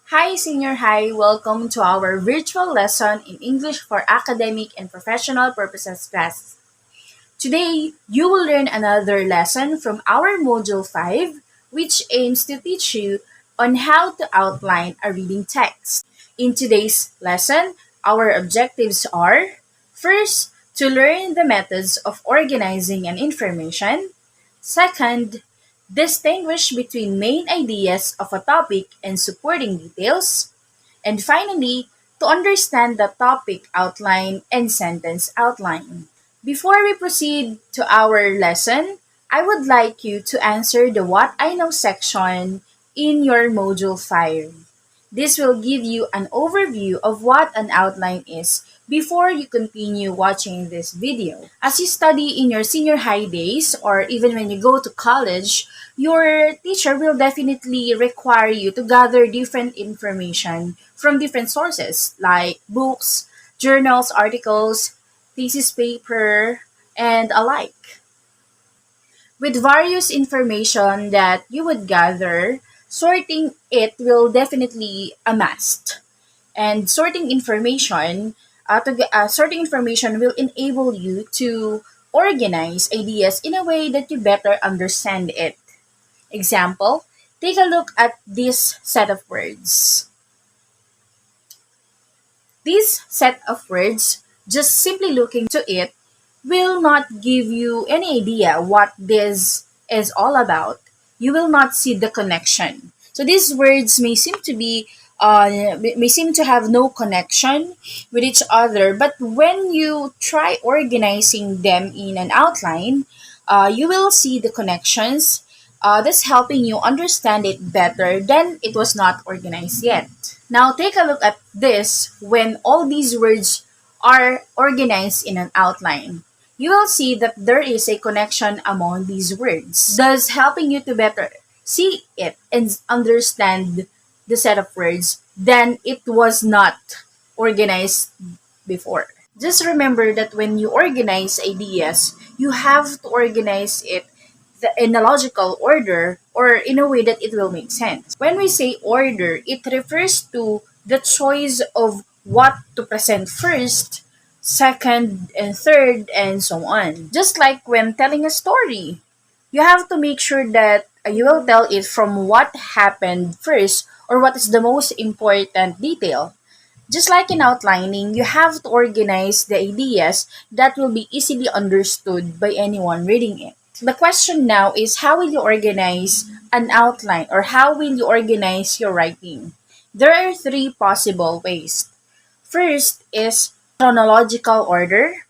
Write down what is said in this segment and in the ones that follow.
Hi, Senior High. Welcome to our virtual lesson in English for academic and professional purposes class. Today, you will learn another lesson from our Module 5, which aims to teach you on how to outline a reading text. In today's lesson, our objectives are first, to learn the methods of organizing an information. Second, distinguish between main ideas of a topic and supporting details. And finally, to understand the topic outline and sentence outline. Before we proceed to our lesson, I would like you to answer the What I Know section in your Module 5. This will give you an overview of what an outline is before you continue watching this video. As you study in your senior high days or even when you go to college, your teacher will definitely require you to gather different information from different sources like books, journals, articles, thesis paper, and alike. With various information that you would gather, sorting it will definitely amassed. And sorting information will enable you to organize ideas in a way that you better understand it. Example, take a look at this set of words. This set of words, just simply looking to it, will not give you any idea what this is all about. You will not see the connection. So these words may seem to have no connection with each other, but when you try organizing them in an outline, you will see the connections. That's helping you understand it better than it was not organized yet. Now take a look at this when all these words are organized in an outline. You will see that there is a connection among these words, thus helping you to better see it and understand the set of words than it was not organized before. Just remember that when you organize ideas, you have to organize it in a logical order or in a way that it will make sense. When we say order, it refers to the choice of what to present first, second, and third, and so on. Just like when telling a story, you have to make sure that you will tell it from what happened first or what is the most important detail. Just like in outlining, you have to organize the ideas that will be easily understood by anyone reading it. The question now is, how will you organize an outline or how will you organize your writing? There are three possible ways. First is chronological order,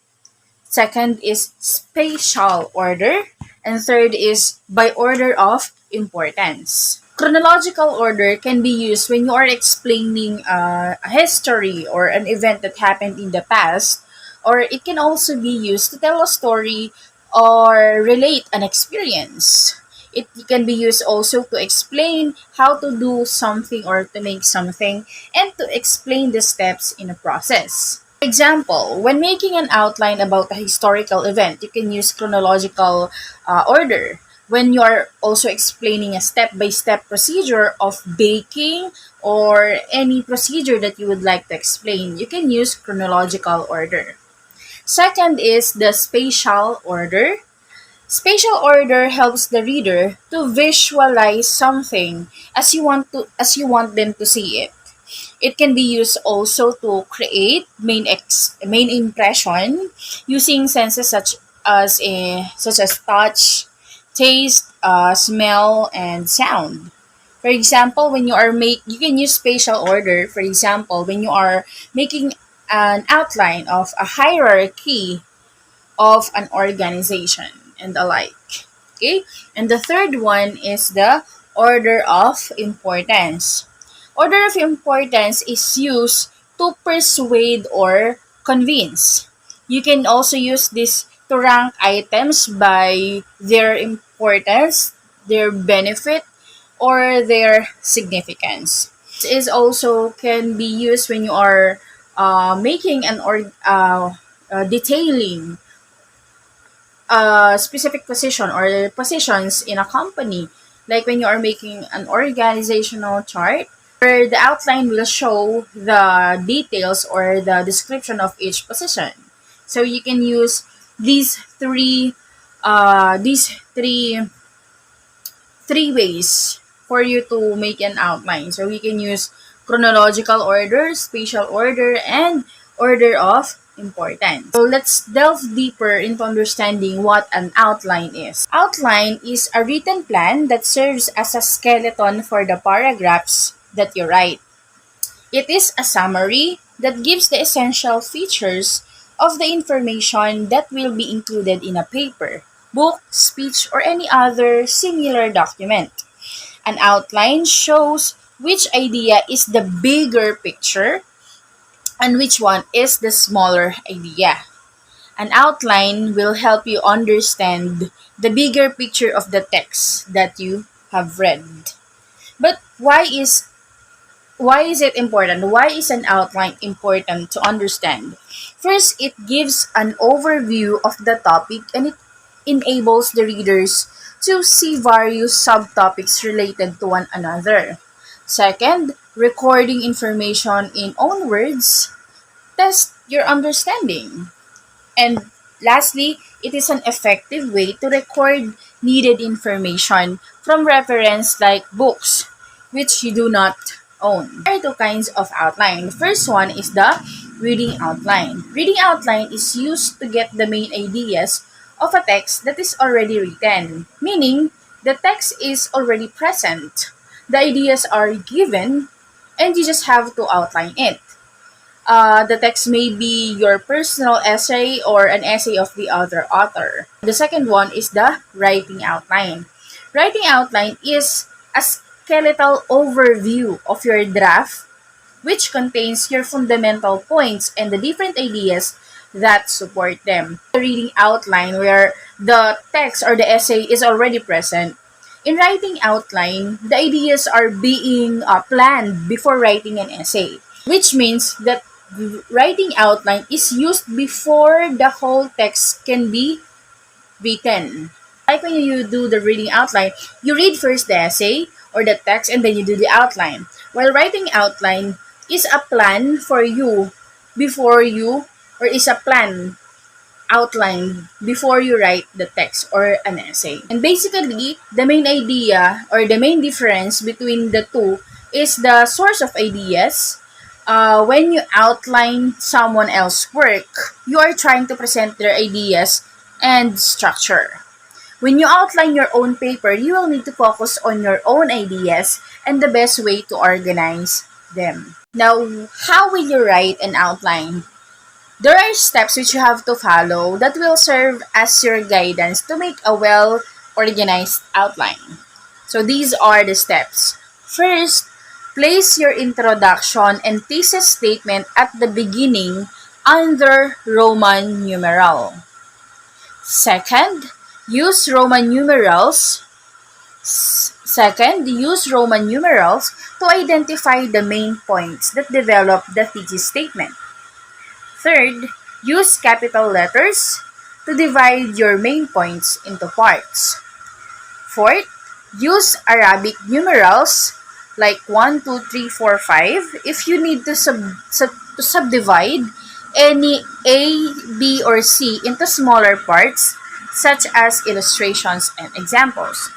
second is spatial order, and third is by order of importance. Chronological order can be used when you are explaining a history or an event that happened in the past, or it can also be used to tell a story or relate an experience. It can be used also to explain how to do something or to make something and to explain the steps in a process. For example, when making an outline about a historical event, you can use chronological order. When you are also explaining a step-by-step procedure of baking or any procedure that you would like to explain, you can use chronological order. Second is the spatial order. Spatial order helps the reader to visualize something as you want them to see it. It can be used also to create main impression using senses such as touch, taste, smell, and sound. For example, you can use spatial order. For example, when you are making an outline of a hierarchy of an organization and the like. Okay? And the third one is the order of importance. Order of importance is used to persuade or convince. You can also use this to rank items by their importance, their benefit, or their significance. This is also can be used when you are making an or detailing a specific position or positions in a company. Like when you are making an organizational chart, where the outline will show the details or the description of each position. So you can use these three ways for you to make an outline. So we can use chronological order, spatial order, and order of importance. So let's delve deeper into understanding what an outline is. Outline is a written plan that serves as a skeleton for the paragraphs that you write. It is a summary that gives the essential features of the information that will be included in a paper, book, speech, or any other similar document. An outline shows which idea is the bigger picture and which one is the smaller idea. An outline will help you understand the bigger picture of the text that you have read. But why is it important? Why is an outline important to understand? First, it gives an overview of the topic and it enables the readers to see various subtopics related to one another. Second, recording information in own words test your understanding. And lastly, it is an effective way to record needed information from reference like books, which you do not own. There are two kinds of outline. The first one is the reading outline. Reading outline is used to get the main ideas of a text that is already written, meaning the text is already present. The ideas are given, and you just have to outline it. The text may be your personal essay or an essay of the other author. The second one is the writing outline. Writing outline is a skeletal overview of your draft, which contains your fundamental points and the different ideas that support them. The reading outline, where the text or the essay is already present. In writing outline, the ideas are being planned before writing an essay, which means that writing outline is used before the whole text can be written. Like when you do the reading outline, you read first the essay or the text and then you do the outline. While writing outline is a plan for you before you, or is a plan outline before you write the text or an essay. And basically, the main idea or the main difference between the two is the source of ideas. When you outline someone else's work, you are trying to present their ideas and structure. When you outline your own paper, you will need to focus on your own ideas and the best way to organize them. Now, how will you write an outline? There are steps which you have to follow that will serve as your guidance to make a well-organized outline. So these are the steps. First, place your introduction and thesis statement at the beginning under Roman numeral. Second, use Roman numerals. To identify the main points that develop the thesis statement. Third, use capital letters to divide your main points into parts. Fourth, use Arabic numerals like 1, 2, 3, 4, 5 if you need to subdivide any A, B, or C into smaller parts such as illustrations and examples.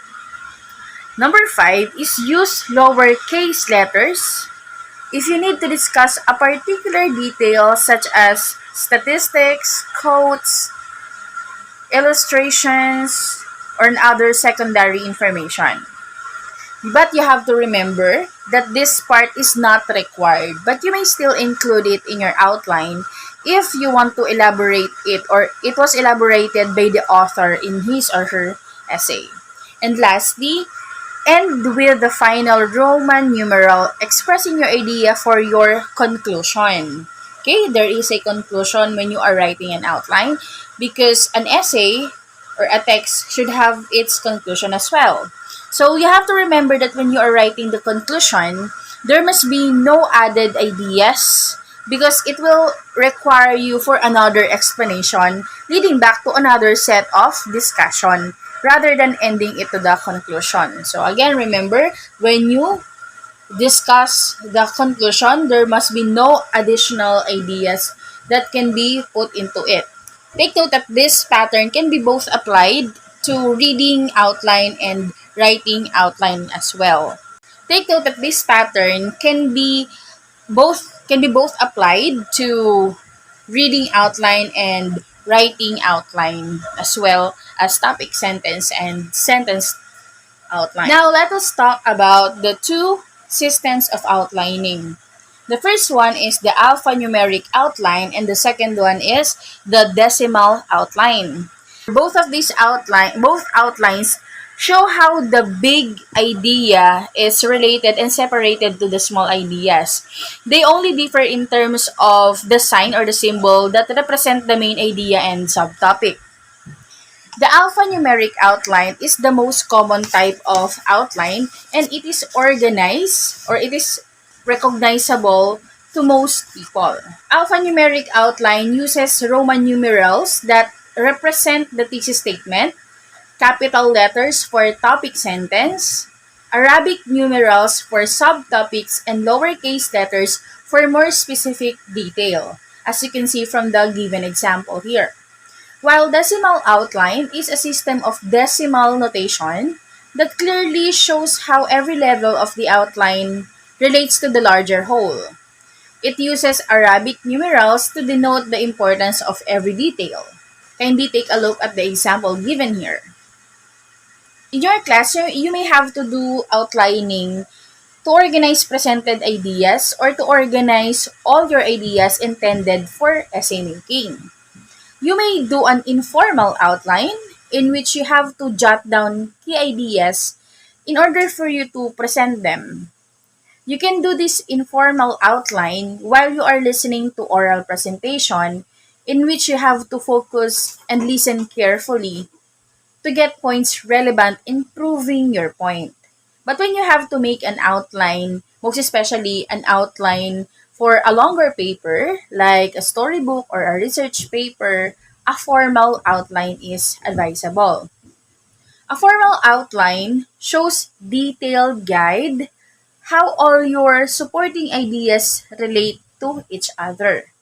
Number 5 is use lowercase letters if you need to discuss a particular detail such as statistics, quotes, illustrations, or other secondary information. But you have to remember that this part is not required, but you may still include it in your outline if you want to elaborate it or it was elaborated by the author in his or her essay. And lastly, end with the final Roman numeral expressing your idea for your conclusion. Okay, there is a conclusion when you are writing an outline because an essay or a text should have its conclusion as well. So you have to remember that when you are writing the conclusion, there must be no added ideas because it will require you for another explanation leading back to another set of discussion rather than ending it to the conclusion. So again, remember, when you discuss the conclusion, there must be no additional ideas that can be put into it. Take note that this pattern can be both applied to reading outline and writing outline as well. Take note that this pattern can be both applied to reading outline and writing outline, as well as topic sentence and sentence outline. Now let us talk about the two systems of outlining. The first one is the alphanumeric outline and the second one is the decimal outline. Both outlines show how the big idea is related and separated to the small ideas. They only differ in terms of the sign or the symbol that represent the main idea and subtopic. The alphanumeric outline is the most common type of outline and it is organized or it is recognizable to most people. Alphanumeric outline uses Roman numerals that represent the thesis statement, capital letters for topic sentence, Arabic numerals for subtopics, and lowercase letters for more specific detail, as you can see from the given example here. While decimal outline is a system of decimal notation that clearly shows how every level of the outline relates to the larger whole. It uses Arabic numerals to denote the importance of every detail. Kindly take a look at the example given here. In your class, you may have to do outlining to organize presented ideas or to organize all your ideas intended for essay making. You may do an informal outline in which you have to jot down key ideas in order for you to present them. You can do this informal outline while you are listening to oral presentation in which you have to focus and listen carefully to get points relevant in proving your point. But when you have to make an outline, most especially an outline for a longer paper, like a storybook or a research paper, a formal outline is advisable. A formal outline shows detailed guide how all your supporting ideas relate to each other.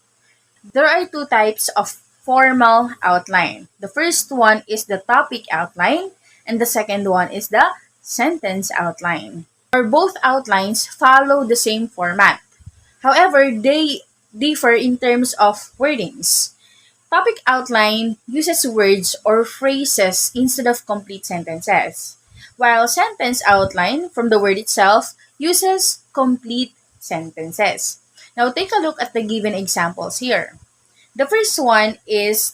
There are two types of formal outline. The first one is the topic outline, and the second one is the sentence outline. Or both outlines follow the same format. However, they differ in terms of wordings. Topic outline uses words or phrases instead of complete sentences, while sentence outline, from the word itself, uses complete sentences. Now take a look at the given examples here. The first one is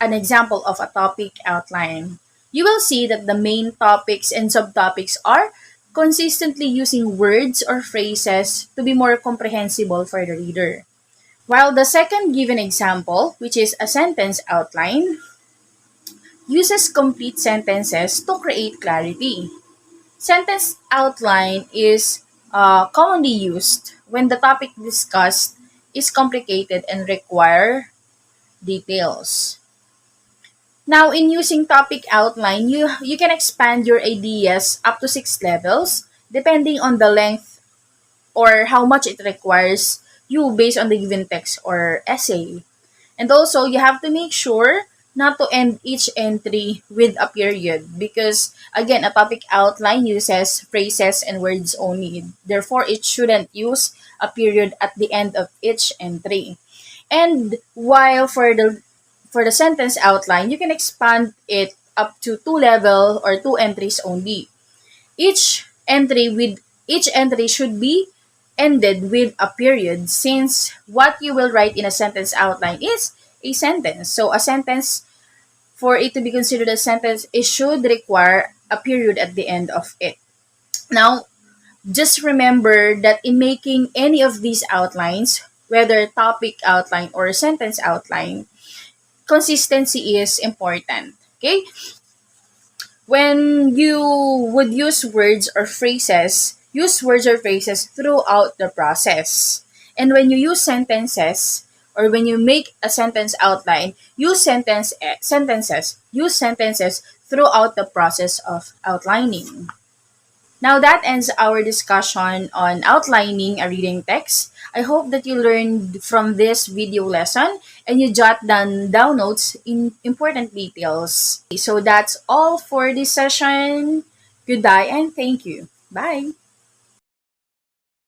an example of a topic outline. You will see that the main topics and subtopics are consistently using words or phrases to be more comprehensible for the reader. While the second given example, which is a sentence outline, uses complete sentences to create clarity. Sentence outline is commonly used when the topic discussed is complicated and require details. Now, in using topic outline, you can expand your ideas up to 6 levels depending on the length or how much it requires you based on the given text or essay. And also, you have to make sure not to end each entry with a period because, again, a topic outline uses phrases and words only. Therefore, it shouldn't use a period at the end of each entry. And while for the sentence outline, you can expand it up to 2 level or 2 entries only. Each each entry should be ended with a period since what you will write in a sentence outline is a sentence. So a sentence, for it to be considered a sentence, it should require a period at the end of it. Now, just remember that in making any of these outlines, whether topic outline or sentence outline, consistency is important. Okay? When you would use words or phrases throughout the process. And when you use sentences or when you make a sentence outline, use sentences throughout the process of outlining. Now that ends our discussion on outlining a reading text. I hope that you learned from this video lesson and you jot down notes in important details. So that's all for this session. Goodbye and thank you. Bye.